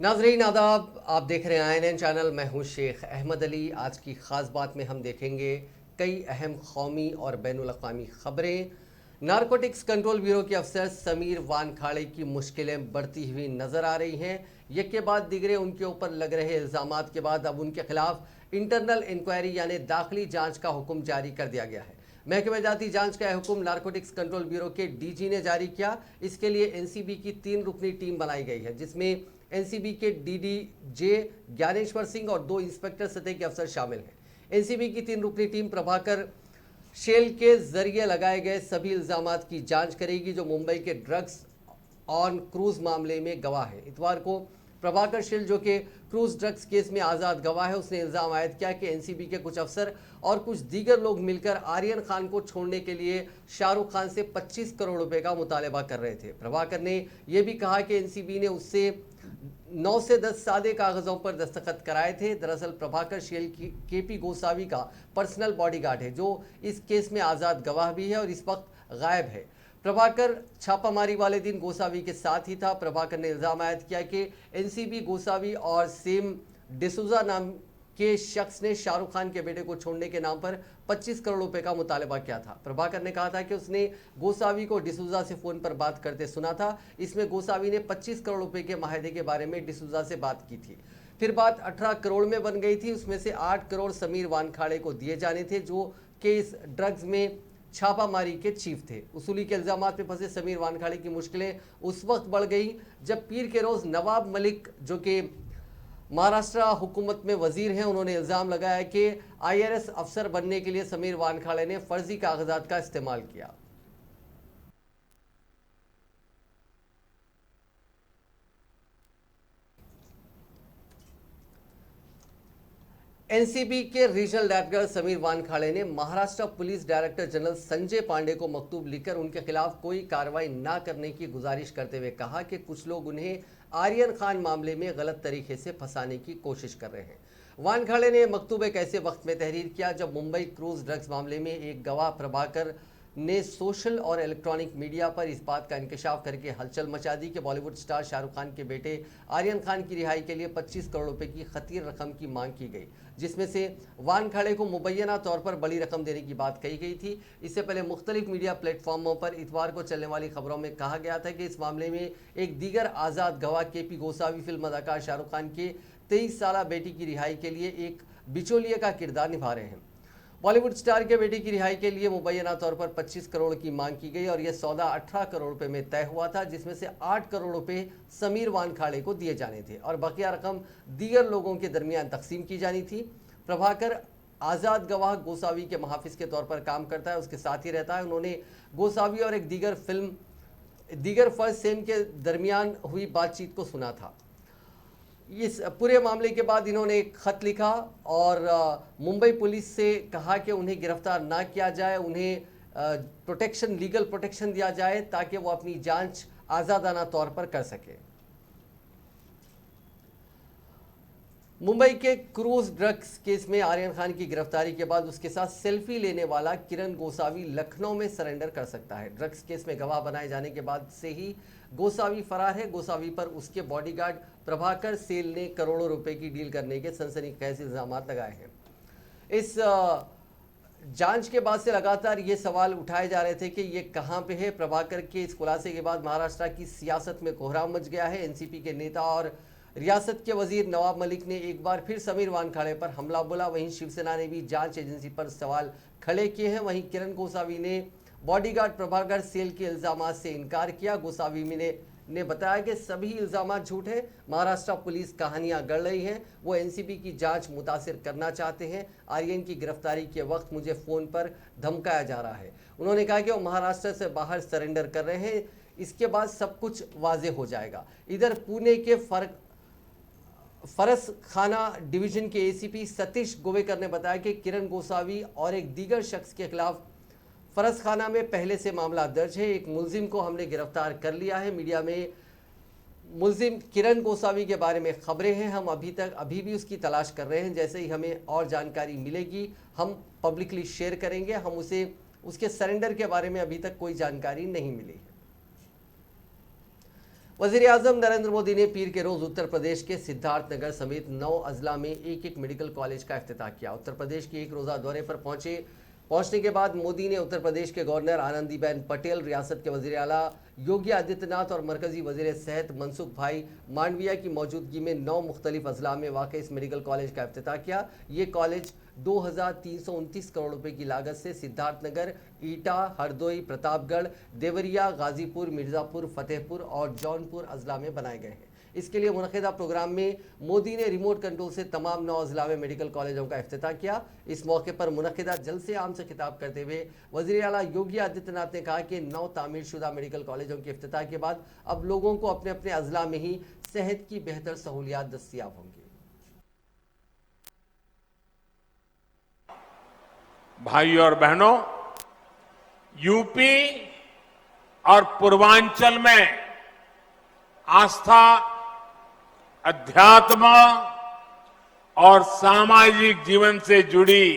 नाजरीन आदाब, आप देख रहे हैं INN चैनल। मैं हूं शेख अहमद अली। आज की ख़ास बात में हम देखेंगे कई अहम कौमी और बैनुल अक़वामी ख़बरें। नारकोटिक्स कंट्रोल ब्यूरो के अफसर समीर वानखाड़े की मुश्किलें बढ़ती हुई नज़र आ रही हैं। एक के बाद दिगरे उनके ऊपर लग रहे इल्ज़ामात के बाद अब उनके खिलाफ इंटरनल इंक्वायरी यानी दाखिली जाँच का हुक्म जारी कर दिया गया है। महकमे जाती जांच का हुक्म नारकोटिक्स कंट्रोल ब्यूरो के DG ने जारी किया। इसके लिए NCB की 3 रुकनी टीम बनाई गई है, जिसमें NCB के DDJ ज्ञानेश्वर सिंह और 2 इंस्पेक्टर सतह के अफसर शामिल हैं। NCB की 3 रुकनी टीम प्रभाकर शेल के जरिए लगाए गए सभी इल्जामात की जांच करेगी, जो मुंबई के ड्रग्स ऑन क्रूज मामले में गवाह है। इतवार को प्रभाकर शेल, जो कि क्रूज ड्रग्स केस में आज़ाद गवाह है, उसने इल्ज़ाम आयद किया कि NCB के कुछ अफसर और कुछ दीगर लोग मिलकर आर्यन खान को छोड़ने के लिए शाहरुख खान से 25 करोड़ रुपए का मुतालबा कर रहे थे। प्रभाकर ने यह भी कहा कि NCB ने उससे 9 से 10 सादे कागजों पर दस्तखत कराए थे। दरअसल प्रभाकर शेल की KP गोसावी का पर्सनल बॉडीगार्ड है, जो इस केस में आज़ाद गवाह भी है और इस वक्त गायब है। प्रभाकर छापामारी वाले दिन गोसावी के साथ ही था। प्रभाकर ने इल्ज़ाम आयद किया कि NCB गोसावी और सेम डिसूजा नाम के शख्स ने शाहरुख खान के बेटे को छोड़ने के नाम पर 25 करोड़ रुपए का मुतालबा किया था। प्रभाकर ने कहा था कि उसने गोसावी को डिसूजा से फ़ोन पर बात करते सुना था। इसमें गोसावी ने 25 करोड़ रुपए के माहिदे के बारे में डिसूजा से बात की थी। फिर बात 18 करोड़ में बन गई थी। उसमें से 8 करोड़ समीर वानखाड़े को दिए जाने थे, जो कि इस ड्रग्स में छापामारी के चीफ थे। उसूली के इल्जामात में फंसे समीर वानखाड़े की मुश्किलें उस वक्त बढ़ गई जब पीर के रोज़ नवाब मलिक, जो कि महाराष्ट्र हुकूमत में वजीर हैं, उन्होंने इल्ज़ाम लगाया कि IRS अफसर बनने के लिए समीर वानखाड़े ने फर्जी कागजात का इस्तेमाल किया। NCB के रीजनल डायरेक्टर समीर वानखाड़े ने Maharashtra police director general Sanjay Pandey को मकतूब लिखकर उनके खिलाफ कोई कार्रवाई न करने की गुजारिश करते हुए कहा कि कुछ लोग उन्हें आर्यन खान मामले में गलत तरीके से फंसाने की कोशिश कर रहे हैं। वानखाड़े ने मकतूब एक ऐसे वक्त में तहरीर किया जब मुंबई क्रूज ड्रग्स मामले में एक गवाह प्रभाकर ने सोशल और इलेक्ट्रॉनिक मीडिया पर इस बात का इंकशाफ करके हलचल मचा दी कि बॉलीवुड स्टार शाहरुख खान के बेटे आर्यन खान की रिहाई के लिए 25 करोड़ रुपए की खतीर रकम की मांग की गई, जिसमें से वानखाड़े को मुबैना तौर पर बड़ी रकम देने की बात कही गई थी। इससे पहले मुख्तलिफ मीडिया प्लेटफॉर्मों पर इतवार को चलने वाली खबरों में कहा गया था कि इस मामले में एक दीगर आज़ाद गवाह KP गोसावी फिल्म अदाकार शाहरुख खान के 23 साला बेटी की रिहाई के लिए एक बिचौलिए का किरदार निभा रहे हैं। बॉलीवुड स्टार के बेटे की रिहाई के लिए मुबैना तौर पर 25 करोड़ की मांग की गई और यह सौदा 18 करोड़ रुपए में तय हुआ था, जिसमें से 8 करोड़ रुपए समीर वानखाड़े को दिए जाने थे और बकिया रकम दीगर लोगों के दरमियान तकसीम की जानी थी। प्रभाकर आज़ाद गवाह गोसावी के मुहाफिज के तौर पर काम करता है, उसके साथ ही रहता है। उन्होंने गोसावी और एक दीगर फर्ज सेम के दरमियान हुई बातचीत को सुना था। इस पूरे मामले के बाद इन्होंने एक खत लिखा और मुंबई पुलिस से कहा कि उन्हें गिरफ्तार ना किया जाए, उन्हें लीगल प्रोटेक्शन दिया जाए ताकि वो अपनी जांच आज़ादाना तौर पर कर सके। मुंबई के क्रूज ड्रग्स केस में आर्यन खान की गिरफ्तारी के बाद उसके साथ सेल्फी लेने वाला किरण गोसावी लखनऊ में सरेंडर कर सकता है। ड्रग्स केस में गवाह बनाए जाने के बाद से ही गोसावी फरार है। गोसावी पर उसके बॉडीगार्ड प्रभाकर शेल ने करोड़ों रुपए की डील करने के सनसनीखेज इल्जाम लगाए हैं। इस जांच के बाद से लगातार ये सवाल उठाए जा रहे थे कि ये कहाँ पे है। प्रभाकर के इस खुलासे के बाद महाराष्ट्र की सियासत में कोहराम मच गया है। NCP के नेता और रियासत के वजीर नवाब मलिक ने एक बार फिर समीर वानखाड़े पर हमला बोला। वहीं शिवसेना ने भी जांच एजेंसी पर सवाल खड़े किए हैं। वहीं किरण गोसावी ने बॉडीगार्ड प्रभाकर शेल के इल्जामात से इनकार किया। गोसावी ने बताया कि सभी इल्जामात झूठ हैं। महाराष्ट्र पुलिस कहानियां गढ़ रही है, वो NCB की जांच मुतासिर करना चाहते हैं। आर्यन की गिरफ्तारी के वक्त मुझे फ़ोन पर धमकाया जा रहा है। उन्होंने कहा कि वो महाराष्ट्र से बाहर सरेंडर कर रहे हैं, इसके बाद सब कुछ वाजे हो जाएगा। इधर पुणे के फरस खाना डिवीजन के ACP सतीश गोवेकर ने बताया कि किरण गोसावी और एक दीगर शख्स के खिलाफ फरस खाना में पहले से मामला दर्ज है। एक मुलजिम को हमने गिरफ्तार कर लिया है। मीडिया में मुलजिम किरण गोसावी के बारे में खबरें हैं, हम अभी भी उसकी तलाश कर रहे हैं। जैसे ही हमें और जानकारी मिलेगी हम पब्लिकली शेयर करेंगे। हम उसके सरेंडर के बारे में अभी तक कोई जानकारी नहीं मिली है। वज़ीर-ए-आज़म नरेंद्र मोदी ने पीर के रोज उत्तर प्रदेश के सिद्धार्थनगर समेत 9 अजला में एक मेडिकल कॉलेज का इफ्तिताह किया। उत्तर प्रदेश के एक रोजा दौरे पर पहुंचने के बाद मोदी ने उत्तर प्रदेश के गवर्नर आनंदीबेन पटेल, रियासत के वज़ीर आला योगी आदित्यनाथ और मरकजी वज़ीर सेहत मनसुख भाई मांडविया की मौजूदगी में 9 मुख्तलिफ अजला में वाक़ इस मेडिकल कॉलेज का इफ्तिताह किया। ये कॉलेज 2329 करोड़ रुपए की लागत से सिद्धार्थनगर, ईटा, हरदोई, प्रतापगढ़, देवरिया, गाजीपुर, मिर्जापुर, फतेहपुर और जौनपुर अजला में बनाए गए हैं। इसके लिए मुनक़िदा प्रोग्राम में मोदी ने रिमोट कंट्रोल से तमाम 9 अजला में मेडिकल कॉलेजों का इफ्तिताह किया। इस मौके पर मुनक़िदा जलसे आम से खिताब करते हुए वज़ीर आला योगी आदित्यनाथ ने कहा कि 9 तामीरशुदा मेडिकल कॉलेजों के इफ्तिताह के बाद अब लोगों को अपने अपने अजला में ही सेहत की बेहतर सहूलियात दस्तियाब होंगी। भाइयों और बहनों, यूपी और पूर्वांचल में आस्था, अध्यात्म और सामाजिक जीवन से जुड़ी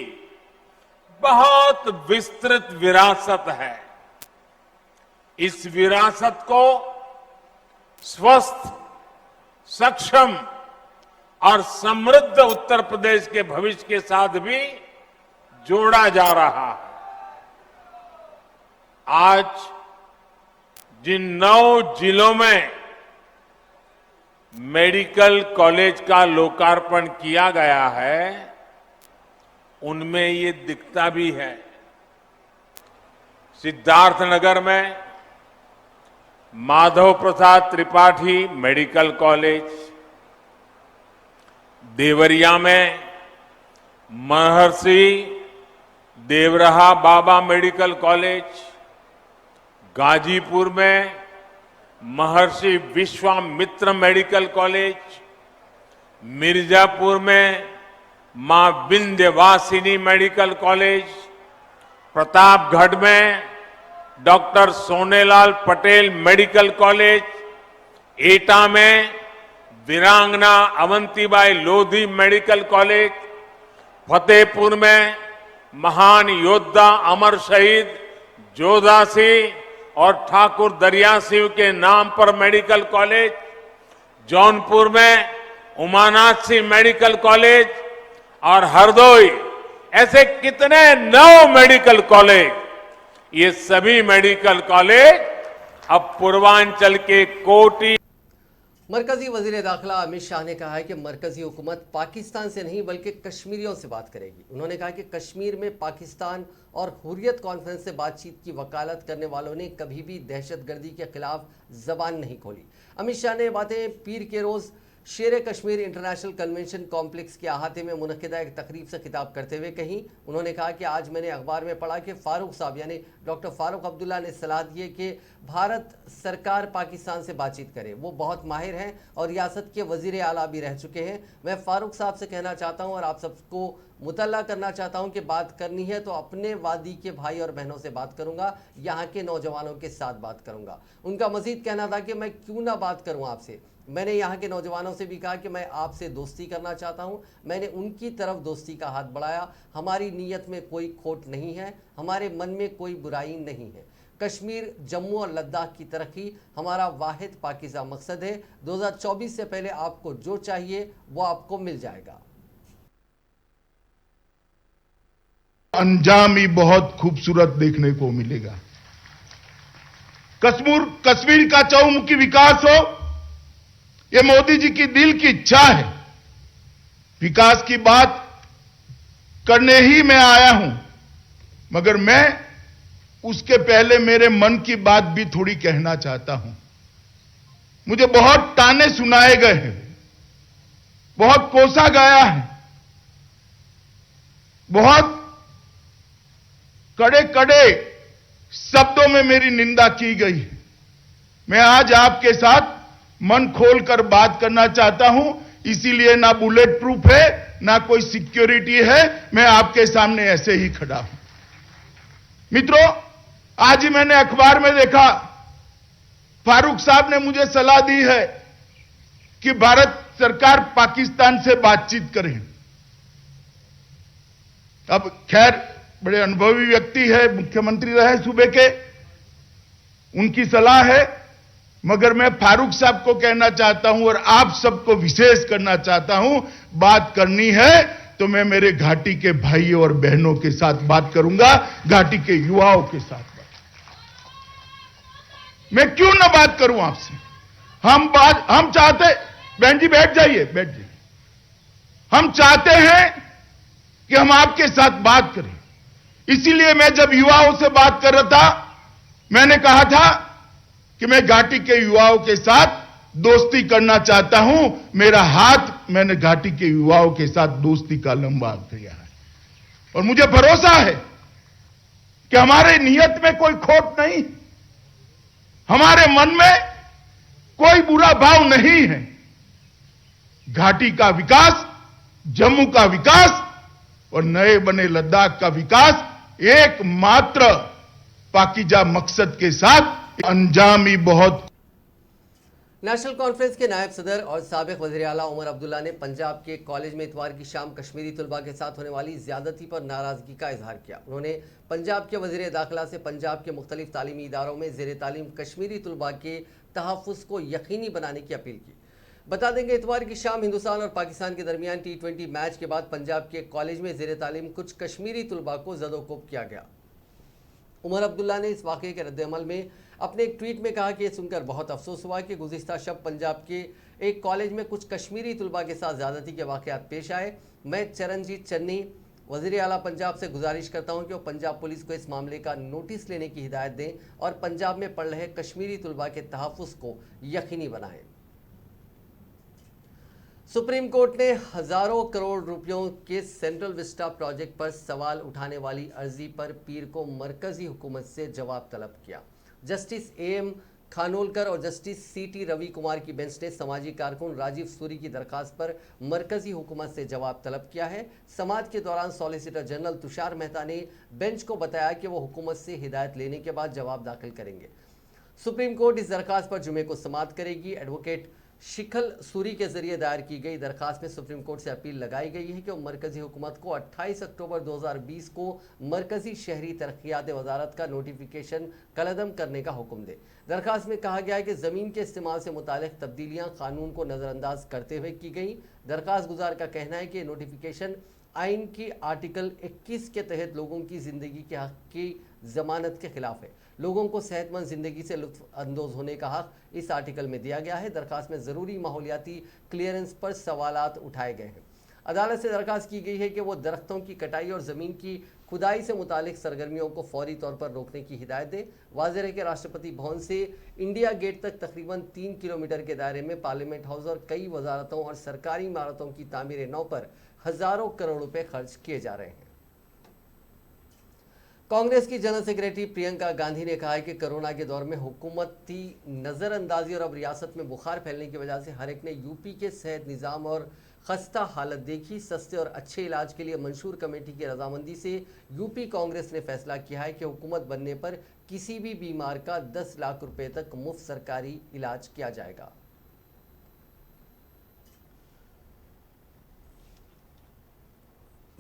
बहुत विस्तृत विरासत है। इस विरासत को स्वस्थ, सक्षम और समृद्ध उत्तर प्रदेश के भविष्य के साथ भी जोड़ा जा रहा है। आज जिन 9 जिलों में मेडिकल कॉलेज का लोकार्पण किया गया है, उनमें ये दिखता भी है। सिद्धार्थनगर में माधव प्रसाद त्रिपाठी मेडिकल कॉलेज, देवरिया में महर्षि देवरहा बाबा मेडिकल कॉलेज, गाजीपुर में महर्षि विश्वामित्र मेडिकल कॉलेज, मिर्जापुर में मां विंध्यवासिनी मेडिकल कॉलेज, प्रतापगढ़ में doctor Sonelal Patel medical college, एटा में वीरांगना अवंतीबाई लोधी मेडिकल कॉलेज, फतेहपुर में महान योद्धा अमर शहीद जोधा सिंह और ठाकुर दरिया सिंह के नाम पर मेडिकल कॉलेज, जौनपुर में उमानाथ सिंह मेडिकल कॉलेज और हरदोई, ऐसे कितने 9 मेडिकल कॉलेज। ये सभी मेडिकल कॉलेज अब पूर्वांचल के कोटि। मरकजी वजीर दाखिला अमित शाह ने कहा है कि मरकजी हुकूमत पाकिस्तान से नहीं बल्कि कश्मीरियों से बात करेगी। उन्होंने कहा कि कश्मीर में पाकिस्तान और हुर्रियत कॉन्फ्रेंस से बातचीत की वकालत करने वालों ने कभी भी दहशतगर्दी के खिलाफ जबान नहीं खोली। अमित शाह ने बातें पीर के रोज़ शेर कश्मीर इंटरनेशनल कन्वेंशन कॉम्प्लेक्स के अहाते में मुनक़िदा एक तकरीब से खिताब करते हुए कहीं। उन्होंने कहा कि आज मैंने अखबार में पढ़ा कि फारूक साहब यानी डॉक्टर फारूक अब्दुल्ला ने सलाह दी है कि भारत सरकार पाकिस्तान से बातचीत करे। वो बहुत माहिर हैं और रियासत के वज़ीर आला भी रह चुके हैं। मैं फारूक साहब से कहना चाहता हूँ और आप सबको मुतल्ला करना चाहता हूँ कि बात करनी है तो अपने वादी के भाई और बहनों से बात करूँगा, यहाँ के नौजवानों के साथ बात करूँगा। उनका मज़ीद कहना था कि मैं क्यों ना बात करूँ आपसे। मैंने यहाँ के नौजवानों से भी कहा कि मैं आपसे दोस्ती करना चाहता हूँ। मैंने उनकी तरफ दोस्ती का हाथ बढ़ाया। हमारी नीयत में कोई खोट नहीं है, हमारे मन में कोई बुराई नहीं है। कश्मीर, जम्मू और लद्दाख की तरक्की हमारा वाहिद पाकीज़ा मकसद है। 2024 से पहले आपको जो चाहिए वो आपको मिल जाएगा। अंजाम ही बहुत खूबसूरत देखने को मिलेगा। कश्मीर का चहुमुखी विकास हो, ये मोदी जी की दिल की इच्छा है। विकास की बात करने ही मैं आया हूं, मगर मैं उसके पहले मेरे मन की बात भी थोड़ी कहना चाहता हूं। मुझे बहुत ताने सुनाए गए हैं, बहुत कोसा गया है, बहुत कड़े कड़े शब्दों में मेरी निंदा की गई है। मैं आज आपके साथ मन खोलकर बात करना चाहता हूं, इसीलिए ना बुलेट प्रूफ है ना कोई सिक्योरिटी है, मैं आपके सामने ऐसे ही खड़ा हूं। मित्रों, आज ही मैंने अखबार में देखा, फारूक साहब ने मुझे सलाह दी है कि भारत सरकार पाकिस्तान से बातचीत करे। अब खैर बड़े अनुभवी व्यक्ति है, मुख्यमंत्री रहे सूबे के, उनकी सलाह है। मगर मैं फारूक साहब को कहना चाहता हूं और आप सबको विशेष करना चाहता हूं, बात करनी है तो मैं मेरे घाटी के भाइयों और बहनों के साथ बात करूंगा, घाटी के युवाओं के साथ बात। मैं क्यों ना बात करूं आपसे? हम चाहते, बहन जी बैठ जाइए, बैठ जाइए। हम चाहते हैं कि हम आपके साथ बात करें। इसीलिए मैं जब युवाओं से बात कर रहा था, मैंने कहा था कि मैं घाटी के युवाओं के साथ दोस्ती करना चाहता हूं। मेरा हाथ मैंने घाटी के युवाओं के साथ दोस्ती का लंबा किया है और मुझे भरोसा है कि हमारे नियत में कोई खोट नहीं, हमारे मन में कोई बुरा भाव नहीं है। घाटी का विकास, जम्मू का विकास और नए बने लद्दाख का विकास एकमात्र पाकीजा मकसद के साथ अंजामी बहुत। नेशनल कॉन्फ्रेंस के नायब सदर और साबिक वज़ीर आला उमर अब्दुल्ला ने पंजाब के कॉलेज में इतवार की शाम कश्मीरी तलबा के साथ होने वाली ज्यादती पर नाराजगी का इजहार किया। उन्होंने पंजाब के वज़ीर दाखिला से पंजाब के मुख्तलिफ तालीमी इदारों में ज़ेर तालीम कश्मीरी तलबा के तहफ़्फ़ुज़ को यकीनी बनाने की अपील की। बता देंगे इतवार की शाम हिंदुस्तान और पाकिस्तान के दरमियान T20 मैच के बाद पंजाब के कॉलेज में ज़ेर तालीम कुछ कश्मीरी तलबा को ज़दोकोब किया गया। उमर अब्दुल्ला ने इस वाक़े के रद्द-ए-अमल में अपने एक ट्वीट में कहा कि यह सुनकर बहुत अफसोस हुआ कि गुज़िश्ता शब पंजाब के एक कॉलेज में कुछ कश्मीरी तलबा के साथ ज़्यादती के वाक़यात पेश आए। मैं चरणजीत चन्नी वज़ीर आला पंजाब से गुजारिश करता हूं कि वो पंजाब पुलिस को इस मामले का नोटिस लेने की हिदायत दें और पंजाब में पढ़ रहे कश्मीरी तलबा के तहफ़्फ़ुज़ को यकीनी बनाएं। सुप्रीम कोर्ट ने हजारों करोड़ रुपयों के सेंट्रल विस्टा प्रोजेक्ट पर सवाल उठाने वाली अर्जी पर पीर को मरकजी हुकूमत से जवाब तलब किया। जस्टिस AM खानोलकर और जस्टिस CT रवि कुमार की बेंच ने समाजी कारकुन राजीव सूरी की दरखास्त पर मरकजी हुकूमत से जवाब तलब किया है। समाज के दौरान सॉलिसिटर जनरल तुषार मेहता ने बेंच को बताया कि वो हुकूमत से हिदायत लेने के बाद जवाब दाखिल करेंगे। सुप्रीम कोर्ट इस दरखास्त पर जुमे को समाअत करेगी। एडवोकेट शिखल सूरी के जरिए दायर की गई दरखास्त में सुप्रीम कोर्ट से अपील लगाई गई है कि वो मरकजी हुकूमत को 28 अक्टूबर 2020 को मरकजी शहरी तरक्यात वजारत का नोटिफिकेशन कलअदम करने का हुक्म दे। दरखास्त में कहा गया है कि ज़मीन के इस्तेमाल से मुतालिक तब्दीलियाँ कानून को नज़रअंदाज करते हुए की गई। दरखास्त गुजार का कहना है कि नोटिफिकेशन आइन की आर्टिकल 21 के तहत लोगों की ज़िंदगी के हक़ की ज़मानत के खिलाफ है। लोगों को सेहतमंद ज़िंदगी से लुत्फ़ अंदोज़ होने का हक़ इस आर्टिकल में दिया गया है। दरखास्त में ज़रूरी माहौलियाती क्लियरेंस पर सवालात उठाए गए हैं। अदालत से दरखास्त की गई है कि वो दरख्तों की कटाई और ज़मीन की खुदाई से मुतालिक सरगर्मियों को फौरी तौर पर रोकने की हिदायत दे। वाज़ेह है कि राष्ट्रपति भवन से इंडिया गेट तक तकरीबन 3 किलोमीटर के दायरे में पार्लियामेंट हाउस और कई वजारतों और सरकारी इमारतों की तामीर नौ पर हज़ारों करोड़ रुपए खर्च किए जा रहे हैं। कांग्रेस की जनरल सेक्रेटरी प्रियंका गांधी ने कहा है कि कोरोना के दौर में हुकूमती नज़रअंदाजी और अब रियासत में बुखार फैलने की वजह से हर एक ने यूपी के सेहत निज़ाम और खस्ता हालत देखी। सस्ते और अच्छे इलाज के लिए मंशूर कमेटी की रजामंदी से यूपी कांग्रेस ने फैसला किया है कि हुकूमत बनने पर किसी भी बीमार का 10 लाख रुपए तक मुफ्त सरकारी इलाज किया जाएगा।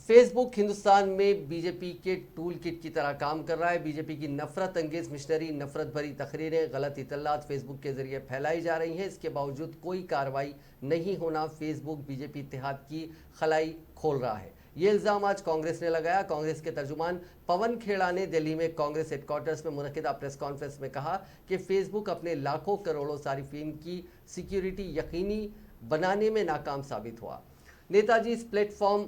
फेसबुक हिंदुस्तान में बीजेपी के टूल किट की तरह काम कर रहा है। बीजेपी की नफरत अंगेज मिशनरी, नफरत भरी तकरीरें, गलत इतलात फेसबुक के जरिए फैलाई जा रही हैं। इसके बावजूद कोई कार्रवाई नहीं होना फेसबुक बीजेपी इत्तेहाद की खलाई खोल रहा है। ये इल्ज़ाम आज कांग्रेस ने लगाया। कांग्रेस के तर्जुमान पवन खेड़ा ने दिल्ली में कांग्रेस हेडक्वार्टर्स में मुनक़िदा प्रेस कॉन्फ्रेंस में कहा कि फेसबुक अपने लाखों करोड़ों सारिफीन की सिक्योरिटी यकीनी बनाने में नाकाम साबित हुआ। नेताजी इस प्लेटफॉर्म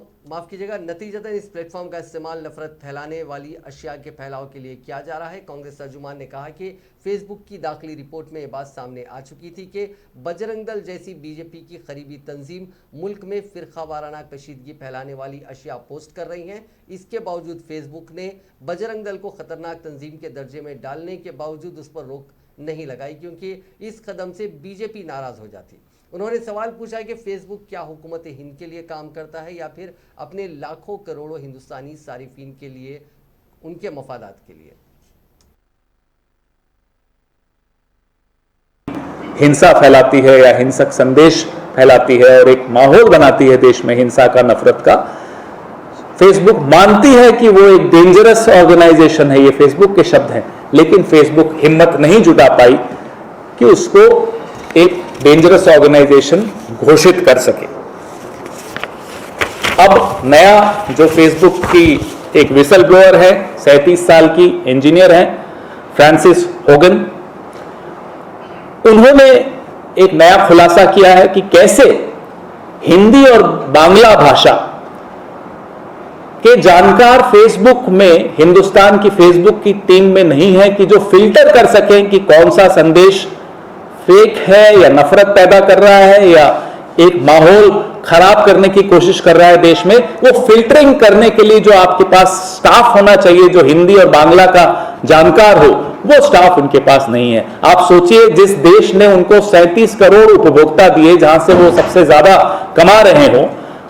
नतीजतन इस प्लेटफॉर्म का इस्तेमाल नफरत फैलाने वाली अशिया के फैलाव के लिए किया जा रहा है। कांग्रेस तर्जुमान ने कहा कि फेसबुक की दाखिली रिपोर्ट में ये बात सामने आ चुकी थी कि बजरंग दल जैसी बीजेपी की करीबी तंजीम मुल्क में फिरका वाराना कशीदगी फैलाने वाली अशिया पोस्ट कर रही हैं। इसके बावजूद फेसबुक ने बजरंग दल को खतरनाक तंजीम के दर्जे में डालने के बावजूद उस पर रोक नहीं लगाई, क्योंकि इस कदम से बीजेपी नाराज हो जाती। उन्होंने सवाल पूछा कि फेसबुक क्या हुकूमत हिंद के लिए काम करता है या फिर अपने लाखों करोड़ों हिंदुस्तानी सारिफीन के लिए, उनके मफादात के लिए। हिंसा फैलाती है या हिंसक संदेश फैलाती है और एक माहौल बनाती है देश में हिंसा का, नफरत का। फेसबुक मानती है कि वो एक डेंजरस ऑर्गेनाइजेशन है, ये फेसबुक के शब्द हैं, लेकिन फेसबुक हिम्मत नहीं जुटा पाई कि उसको एक डेंजरस ऑर्गेनाइजेशन घोषित कर सके। अब नया जो फेसबुक की एक विसल ब्लोअर है, 37 साल की इंजीनियर है, फ्रांसिस होगन, उन्होंने एक नया खुलासा किया है कि कैसे हिंदी और बांग्ला भाषा के जानकार फेसबुक में, हिंदुस्तान की फेसबुक की टीम में नहीं है कि जो फिल्टर कर सकें कि कौन सा संदेश फेक है या नफरत पैदा कर रहा है या एक माहौल खराब करने की कोशिश कर रहा है देश में। वो फिल्टरिंग करने के लिए जो आपके पास स्टाफ होना चाहिए, जो हिंदी और बांग्ला का जानकार हो, वो स्टाफ उनके पास नहीं है। आप सोचिए, जिस देश ने उनको 37 करोड़ उपभोक्ता दिए, जहां से वो सबसे ज्यादा कमा रहे हो,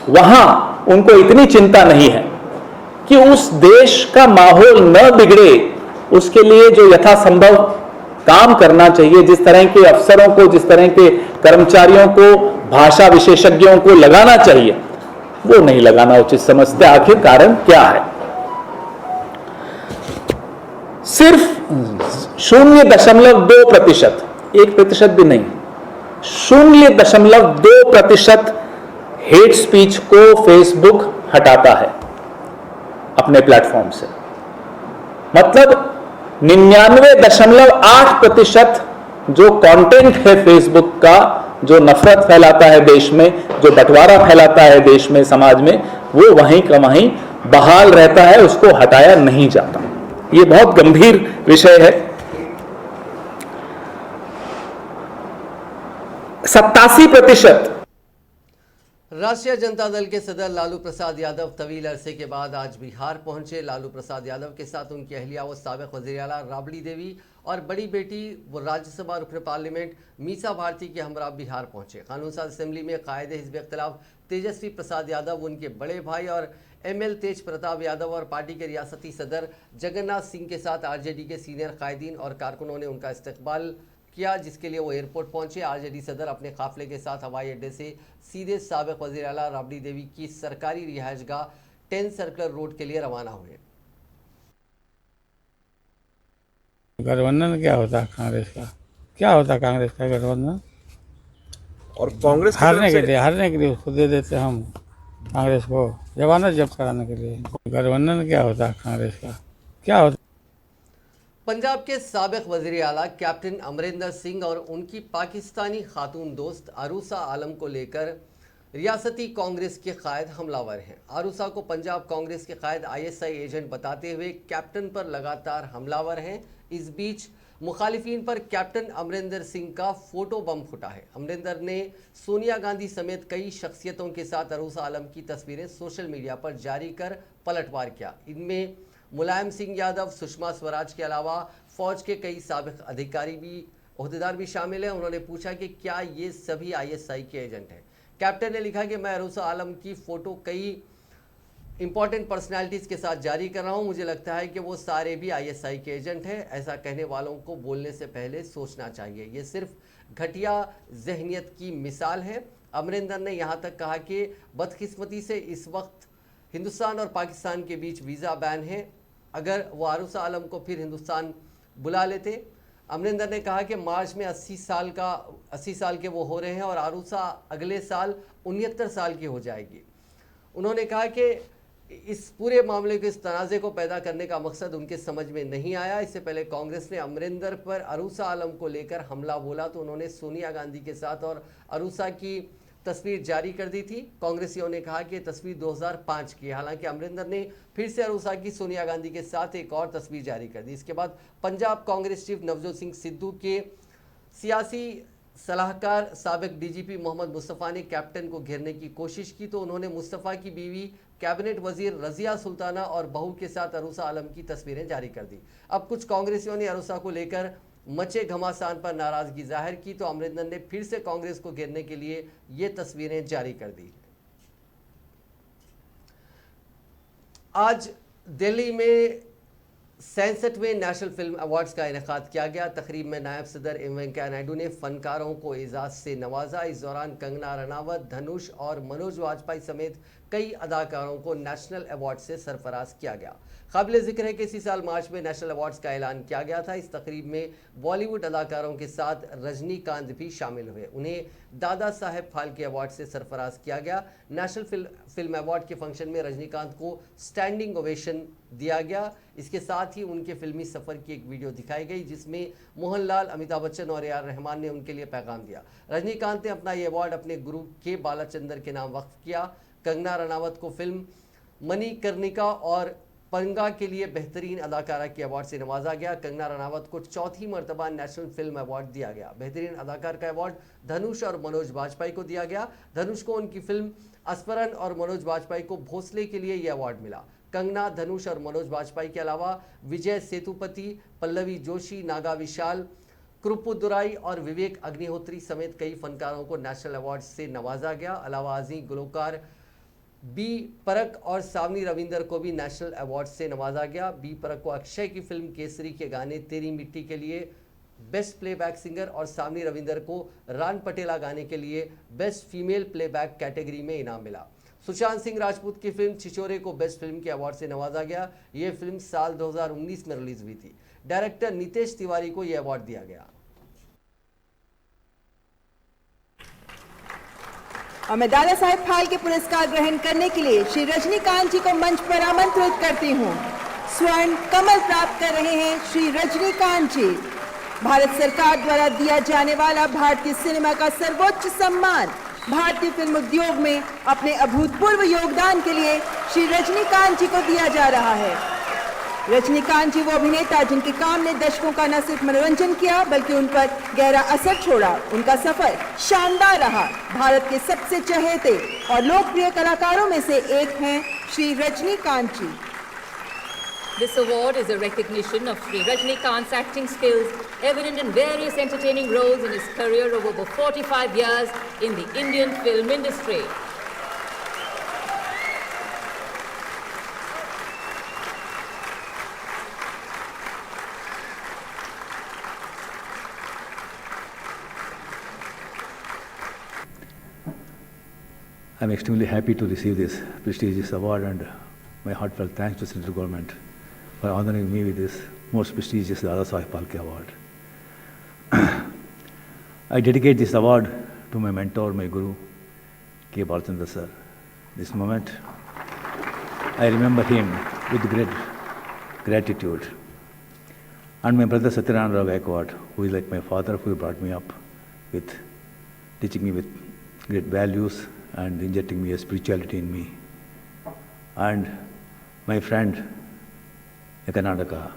वहां उनको इतनी चिंता नहीं है कि उस देश का माहौल न बिगड़े, उसके लिए जो यथासंभव काम करना चाहिए, जिस तरह के अफसरों को, जिस तरह के कर्मचारियों को, भाषा विशेषज्ञों को लगाना चाहिए, वो नहीं लगाना उचित समझते। आखिर कारण क्या है? सिर्फ 0.2%, 1% भी नहीं, 0.2% हेट स्पीच को फेसबुक हटाता है अपने प्लेटफॉर्म से। मतलब 99.8% जो कंटेंट है फेसबुक का, जो नफरत फैलाता है देश में, जो बंटवारा फैलाता है देश में, समाज में, वो वहीं का वहीं बहाल रहता है, उसको हटाया नहीं जाता। ये बहुत गंभीर विषय है। 87% राष्ट्रीय जनता दल के सदर लालू प्रसाद यादव तवील अरसे के बाद आज बिहार पहुंचे। लालू प्रसाद यादव के साथ उनकी अहलिया व साबिक वज़ीर आला राबड़ी देवी और बड़ी बेटी वो राज्यसभा रुकन पार्लियामेंट मीसा भारती के हमरा बिहार पहुंचे। कानून साज असेंबली में कायदे हिज़्ब इख्तिलाफ तेजस्वी प्रसाद यादव, उनके बड़े भाई और ML तेज प्रताप यादव और पार्टी के रियासती सदर जगन्नाथ सिंह के साथ RJD के सीनियर कायदीन और कारकुनों ने उनका इस्तकबाल किया, जिसके लिए वो एयरपोर्ट पहुंचे। RJD सदर अपने काफिले के साथ हवाई अड्डे से सीधे साबिक वज़ीर आला राबड़ी देवी की सरकारी रिहायशगाह 10 सर्कुलर रोड के लिए रवाना हुए। गठबंधन क्या होता है कांग्रेस का? क्या होता है कांग्रेस का गठबंधन? और कांग्रेस की हारने तरफ के लिए उसको दे देते हम कांग्रेस को, जमानत जब्त कराने के लिए। गठबंधन क्या होता है कांग्रेस का? क्या होता? पंजाब के साबिक वज़ीर आला कैप्टन अमरिंदर सिंह और उनकी पाकिस्तानी खातून दोस्त अरूसा आलम को लेकर रियासती कांग्रेस के कायद हमलावर हैं। अरूसा को पंजाब कांग्रेस के कायद ISI एजेंट बताते हुए कैप्टन पर लगातार हमलावर हैं। इस बीच मुखालिफिन पर कैप्टन अमरिंदर सिंह का फोटो बम फुटा है। अमरिंदर ने सोनिया गांधी समेत कई शख्सियतों के साथ अरूसा आलम की तस्वीरें सोशल मीडिया पर जारी कर पलटवार किया। इनमें मुलायम सिंह यादव, सुषमा स्वराज के अलावा फौज के कई साबिक ओहदेदार भी शामिल हैं। उन्होंने पूछा कि क्या ये सभी ISI के एजेंट हैं। कैप्टन ने लिखा कि मैं अरूसा आलम की फ़ोटो कई इंपॉर्टेंट पर्सनालिटीज़ के साथ जारी कर रहा हूं। मुझे लगता है कि वो सारे भी ISI के एजेंट हैं। ऐसा कहने वालों को बोलने से पहले सोचना चाहिए। ये सिर्फ घटिया जहनियत की मिसाल है। अमरिंदर ने यहाँ तक कहा कि बदकिस्मती से इस वक्त हिंदुस्तान और पाकिस्तान के बीच वीज़ा बैन है। अगर वो अरूसा आलम को फिर हिंदुस्तान बुला लेते। अमरिंदर ने कहा कि मार्च में 80 साल के वो हो रहे हैं और अरूसा अगले साल 69 साल की हो जाएगी। उन्होंने कहा कि इस पूरे मामले के इस तनाज़े को पैदा करने का मकसद उनके समझ में नहीं आया। इससे पहले कांग्रेस ने अमरिंदर पर अरूसा आलम को लेकर हमला बोला तो उन्होंने सोनिया गांधी के साथ और अरूसा की तस्वीर जारी कर दी थी। कांग्रेसियों ने कहा कि तस्वीर 2005 की है। हालांकि अमरिंदर ने फिर से अरूसा की सोनिया गांधी के साथ एक और तस्वीर जारी कर दी। इसके बाद पंजाब कांग्रेस चीफ नवजोत सिंह सिद्धू के सियासी सलाहकार साबिक DGP मोहम्मद मुस्तफ़ा ने कैप्टन को घेरने की कोशिश की तो उन्होंने मुस्तफ़ा की बीवी कैबिनेट वजीर रजिया सुल्ताना और बहू के साथ अरूसा आलम की तस्वीरें जारी कर दी। अब कुछ कांग्रेसियों ने अरूसा को लेकर मचे घमासान पर नाराजगी जाहिर की तो अमरिंदर ने फिर से कांग्रेस को घेरने के लिए ये तस्वीरें जारी कर दी। आज दिल्ली में 67वें नेशनल फिल्म अवार्ड्स का इनेकाद किया गया। तकरीब में नायब सदर एम वेंकैया नायडू ने फनकारों को एजाज से नवाजा। इस दौरान कंगना रनावत, धनुष और मनोज वाजपेयी समेत कई अदाकारों को नेशनल अवार्ड से सरफराज किया गया। काबिल जिक्र है कि इसी साल मार्च में नेशनल अवार्ड्स का ऐलान किया गया था। इस तकरीब में बॉलीवुड अदाकारों के साथ रजनीकांत भी शामिल हुए। उन्हें दादा साहेब फाल्के अवार्ड से सरफराज किया गया। नेशनल फिल्म अवार्ड के फंक्शन में रजनीकांत को स्टैंडिंग ओवेशन दिया गया। इसके साथ ही उनके फिल्मी सफ़र की एक वीडियो दिखाई गई जिसमें मोहनलाल, अमिताभ बच्चन और ए आर रहमान ने उनके लिए पैगाम दिया। रजनीकांत ने अपना ये अवार्ड अपने गुरु के बालाचंदर के नाम वक्फ किया। कंगना रनावत को फिल्म मणिकर्णिका और पंगा के लिए बेहतरीन अदाकारा के अवार्ड से नवाजा गया। कंगना रनावत को चौथी मरतबा नेशनल फिल्म अवार्ड दिया गया। बेहतरीन अदाकार का अवार्ड धनुष और मनोज बाजपेयी को दिया गया। धनुष को उनकी फिल्म अस्फरन और मनोज बाजपेयी को भोसले के लिए यह अवार्ड मिला। कंगना, धनुष और मनोज बाजपेयी के अलावा विजय सेतुपति, पल्लवी जोशी, नागा विशाल, कृपुदुराई और विवेक अग्निहोत्री समेत कई फनकारों को नेशनल अवार्ड से नवाजा गया। अलावाजी गुलकार बी परक और सावनी रविंदर को भी नेशनल अवार्ड से नवाजा गया। बी परक को अक्षय की फिल्म केसरी के गाने तेरी मिट्टी के लिए बेस्ट प्लेबैक सिंगर और सावनी रविंदर को रान पटेला गाने के लिए बेस्ट फीमेल प्लेबैक कैटेगरी में इनाम मिला। सुशांत सिंह राजपूत की फिल्म छिछोरे को बेस्ट फिल्म के अवार्ड से नवाजा गया। ये फिल्म साल 2019 में रिलीज हुई थी। डायरेक्टर नितेश तिवारी को यह अवार्ड दिया गया। और मैं दादा साहेब फाल्के पुरस्कार ग्रहण करने के लिए श्री रजनीकांत जी को मंच पर आमंत्रित करती हूँ। स्वर्ण कमल प्राप्त कर रहे हैं श्री रजनीकांत जी। भारत सरकार द्वारा दिया जाने वाला भारतीय सिनेमा का सर्वोच्च सम्मान। भारतीय फिल्म उद्योग में अपने अभूतपूर्व योगदान के लिए श्री रजनीकांत जी को दिया जा रहा है। रजनीकांत जी वो अभिनेता जिनके काम ने दर्शकों का न सिर्फ मनोरंजन किया बल्कि उन पर गहरा असर छोड़ा। उनका सफर शानदार रहा। भारत के सबसे चहेते और लोकप्रिय कलाकारों में से एक हैं श्री रजनीकांत जी। This award is a recognition of Sri Rajnikant's acting skills, evident in various entertaining roles in his career of over 45 years in the Indian film industry. I'm extremely happy to receive this prestigious award, and my heartfelt thanks to Central Government for honoring me with this most prestigious Dada Saheb Phalke Award. I dedicate this award to my mentor, my guru, K. Balachandra sir. This moment, I remember him with great gratitude. And my brother Satyanarayana Rao Gaikwad, who is like my father, who brought me up with, teaching me with great values and injecting me a spirituality in me. And my friend, a Karnataka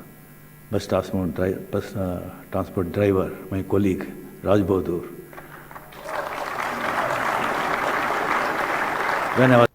bus transport driver, my colleague, Raj Bahadur. When I was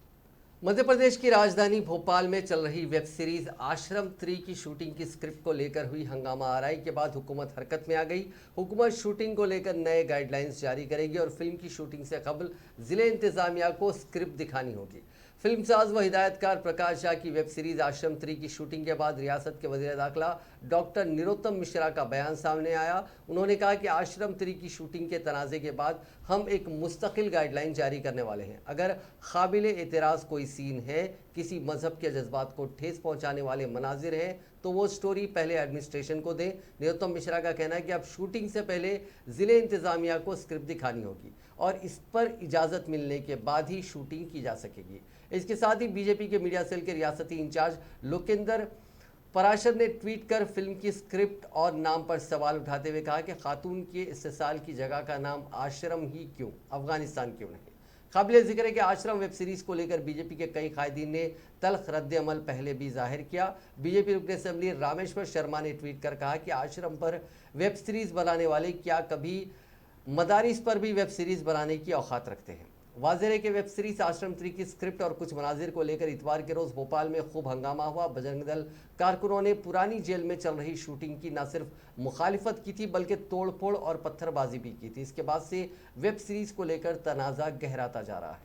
Madhya Pradesh की राजधानी भोपाल में चल रही web series आश्रम 3 की shooting की script को लेकर हुई हंगामा आराई के बाद हुकूमत हरकत में आ गई। हुकूमत शूटिंग को लेकर नए गाइडलाइंस जारी करेगी और फिल्म की शूटिंग से कबल जिले इंतजामिया को स्क्रिप्ट दिखानी होगी। फिल्मसाज व हिदायतकार प्रकाश झा की वेब सीरीज आश्रम 3 की शूटिंग के बाद रियासत के वज़ीर दाखिला डॉक्टर निरोत्तम मिश्रा का बयान सामने आया। उन्होंने कहा कि आश्रम 3 की शूटिंग के तनाज़े के बाद हम एक मुस्तकिल गाइडलाइन जारी करने वाले हैं। अगर काबिल एतराज़ कोई सीन है, किसी मजहब के जज्बात को ठेस पहुंचाने वाले मनाजिर हैं, तो वो स्टोरी पहले एडमिनिस्ट्रेशन को दें। निरोत्तम मिश्रा का कहना है कि अब शूटिंग से पहले ज़िले इंतज़ामिया को स्क्रिप्ट दिखानी होगी और इस पर इजाज़त मिलने के बाद ही शूटिंग की जा सकेगी। इसके साथ ही बीजेपी के मीडिया सेल के रियासती इंचार्ज लोकेंद्र पराशर ने ट्वीट कर फिल्म की स्क्रिप्ट और नाम पर सवाल उठाते हुए कहा कि खातून के इस्तेसाल की जगह का नाम आश्रम ही क्यों, अफगानिस्तान क्यों नहीं। काबिल जिक्र है कि आश्रम वेब सीरीज़ को लेकर बीजेपी के कई कायदीन ने तल्ख रद्द अमल पहले भी जाहिर किया। बीजेपी रुकन असेंबली रामेश्वर शर्मा ने ट्वीट कर कहा कि आश्रम पर वेब सीरीज़ बनाने वाले क्या कभी मदारिस पर भी वेब सीरीज़ बनाने की औकात रखते हैं। वाज़ेह है कि वेब सीरीज आश्रम 3 की स्क्रिप्ट और कुछ मनाजिर को लेकर इतवार के रोज़ भोपाल में खूब हंगामा हुआ। बजरंग दल कारकुनों ने पुरानी जेल में चल रही शूटिंग की न सिर्फ मुखालिफत की थी बल्कि तोड़फोड़ और पत्थरबाजी भी की थी। इसके बाद से वेब सीरीज को लेकर तनाज़ा गहराता जा रहा है।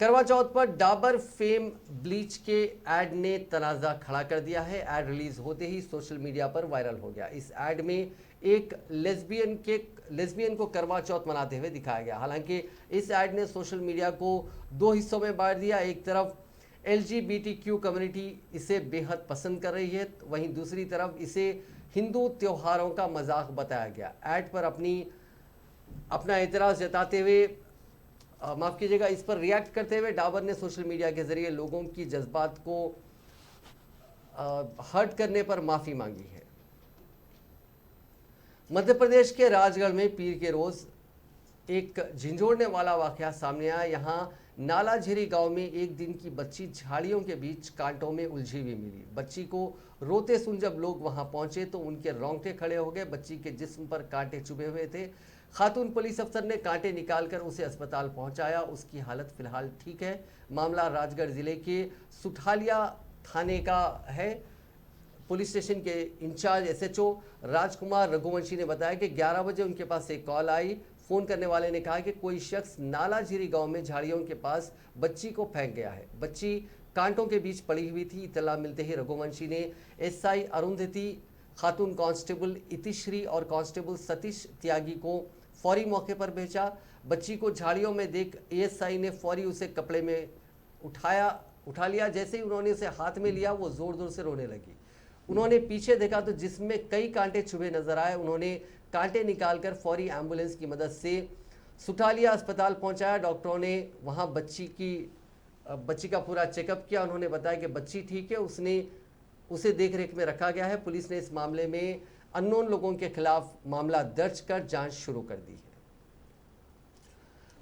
करवा चौथ पर डाबर फेम ब्लीच के ऐड ने तनाजा खड़ा कर दिया है। ऐड रिलीज होते ही सोशल मीडिया पर वायरल हो गया। इस ऐड में एक लेस्बियन को करवा चौथ मनाते हुए दिखाया गया। हालांकि इस ऐड ने सोशल मीडिया को दो हिस्सों में बांट दिया। एक तरफ LGBTQ कम्युनिटी इसे बेहद पसंद कर रही है, वहीं दूसरी तरफ इसे हिंदू त्योहारों का मजाक बताया गया। ऐड पर अपना एतराज जताते हुए माफ़ कीजिएगा, इस पर रिएक्ट करते हुए डाबर ने सोशल मीडिया के जरिए लोगों की जज्बात को हर्ट करने पर माफ़ी मांगी है। मध्य प्रदेश के राजगढ़ में पीर के रोज़ एक झंझोड़ने वाला वाकया सामने आया। यहाँ नालाझिरी गांव में एक दिन की बच्ची झाड़ियों के बीच कांटों में उलझी हुई मिली। बच्ची को रोते सुन जब लोग वहां पहुंचे तो उनके रोंगटे खड़े हो गए। बच्ची के जिस्म पर कांटे चुभे हुए थे। खातून पुलिस अफसर ने कांटे निकालकर उसे अस्पताल पहुंचाया। उसकी हालत फिलहाल ठीक है। मामला राजगढ़ जिले के सुठालिया थाने का है। पुलिस स्टेशन के इंचार्ज SHO राजकुमार रघुवंशी ने बताया कि 11 बजे उनके पास एक कॉल आई। फोन करने वाले ने कहा कि कोई शख्स नालाझिरी गांव में झाड़ियों के पास बच्ची को फेंक गया है। बच्ची कांटों के बीच पड़ी हुई थी। इत्तला मिलते ही रघुवंशी ने SI अरुंधति खातून, कांस्टेबल इतिश्री और कांस्टेबल सतीश त्यागी को फौरी मौके पर भेजा। बच्ची को झाड़ियों में देख ASI ने फौरी उसे कपड़े में उठा लिया। जैसे ही उन्होंने उसे हाथ में लिया वो जोर जोर से रोने लगी। उन्होंने पीछे देखा तो जिसमें कई कांटे चुभे नजर आए। उन्होंने कांटे निकालकर फौरी एम्बुलेंस की मदद से सुठालिया अस्पताल पहुंचाया। डॉक्टरों ने वहां बच्ची का पूरा चेकअप किया। उन्होंने बताया कि बच्ची ठीक है, उसे देखरेख में रखा गया है। पुलिस ने इस मामले में अननोन लोगों के खिलाफ मामला दर्ज कर जांच शुरू कर दी है।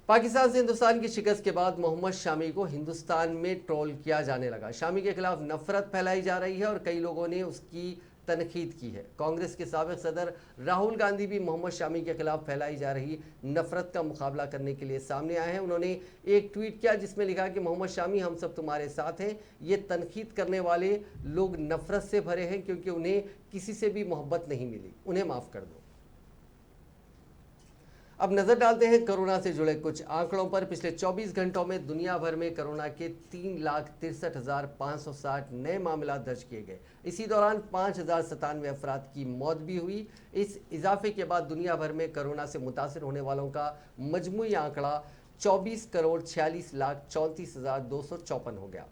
पाकिस्तान से हिंदुस्तान की शिकस्त के बाद मोहम्मद शामी को हिंदुस्तान में ट्रोल किया जाने लगा। शामी के खिलाफ नफरत फैलाई जा रही है और कई लोगों ने उसकी तनकीद की है। कांग्रेस के साबिक सदर राहुल गांधी भी मोहम्मद शामी के खिलाफ फैलाई जा रही नफरत का मुकाबला करने के लिए सामने आए हैं। उन्होंने एक ट्वीट किया जिसमें लिखा कि मोहम्मद शामी, हम सब तुम्हारे साथ हैं। ये तनकीद करने वाले लोग नफरत से भरे हैं क्योंकि उन्हें किसी से भी मोहब्बत नहीं मिली। उन्हें माफ कर दो। अब नजर डालते हैं कोरोना से जुड़े कुछ आंकड़ों पर। पिछले 24 घंटों में दुनिया भर में कोरोना के 3,63,560 नए मामला दर्ज किए गए। इसी दौरान 5,097 अफराद की मौत भी हुई। इस इजाफे के बाद दुनिया भर में कोरोना से मुतासिर होने वालों का मजमूई आंकड़ा 24,46,34,254 हो गया,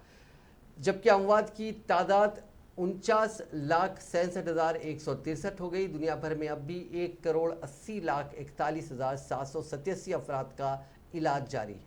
जबकि अमवात की तादाद 49,67,163 हो गई। दुनिया भर में अब भी 1,80,41,787 अफराद का इलाज जारी है।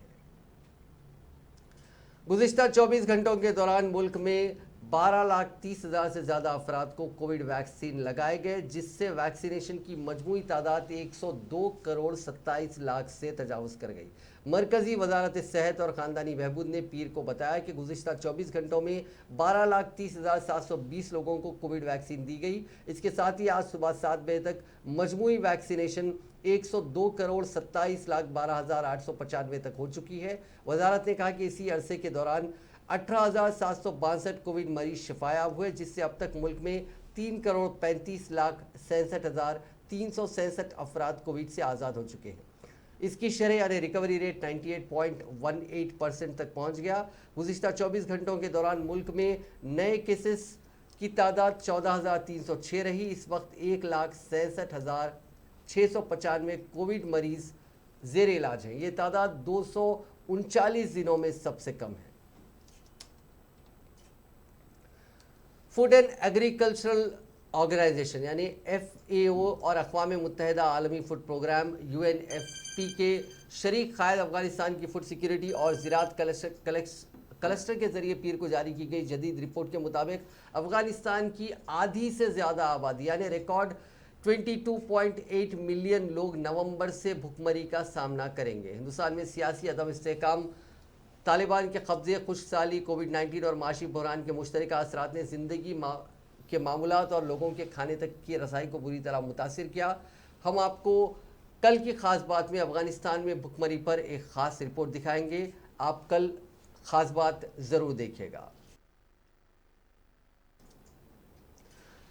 गुज़िश्ता 24 घंटों के दौरान मुल्क में 12,30,000 से ज़्यादा अफराद को कोविड वैक्सीन लगाए गए, जिससे वैक्सीनेशन की मजमूई तादाद 102,27,00,000 से तजावज़ कर गई। मरकज़ी वजारत सेहत और ख़ानदानी बहबूद ने पीर को बताया कि गुज़िश्ता 24 घंटों में 12,30,720 लोगों को कोविड वैक्सीन दी गई। इसके साथ ही आज सुबह 7 बजे तक मजमूई वैक्सीनेशन 102,37,12,895 तक हो चुकी है। वजारत ने कहा कि इसी अरसे के दौरान 18,762 कोविड मरीज शिफायाब हुए, जिससे अब तक मुल्क में 3,35,67,367 अफराद कोविड से आज़ाद हो चुके हैं। इसकी शरह यानी रिकवरी रेट 98.18% तक पहुंच गया। गुज़िश्ता 24 घंटों के दौरान मुल्क में नए केसेस की तादाद 14,306 रही। इस वक्त 1,67,695 कोविड मरीज जेर इलाज हैं। ये तादाद 239 दिनों में सबसे कम है। फूड एंड एग्रीकल्चरल ऑर्गेनाइजेशन यानी FAO और अक़वाम मुत्तहिदा आलमी फूड प्रोग्राम UNFP के शरीक कायद अफगानिस्तान की फूड सिक्योरिटी और ज़राअत क्लस्टर के ज़रिए पीर को जारी की गई जदीद रिपोर्ट के मुताबिक अफगानिस्तान की आधी से ज़्यादा आबादी यानी रिकॉर्ड 22.8 मिलियन लोग नवंबर से भुखमरी का सामना करेंगे। हिंदुस्तान में सियासी अदम इस्तेहकाम, तालिबान के कब्जे, खुशहाली, कोविड-19 और माशी बहरान के मुश्तरका असरात ने ज़िंदगी के मामूलात और लोगों के खाने तक की रसाई को बुरी तरह मुतासिर किया। हम आपको कल की ख़ास बात में अफ़गानिस्तान में भुखमरी पर एक ख़ास रिपोर्ट दिखाएंगे। आप कल ख़ास बात ज़रूर देखिएगा।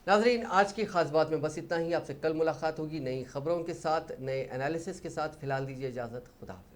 नाज़रीन, आज की ख़ास बात में बस इतना ही। आपसे कल मुलाकात होगी नई खबरों के साथ, नए एनालिसिस के साथ। फ़िलहाल दीजिए इजाज़त। खुदा हाफ़िज़।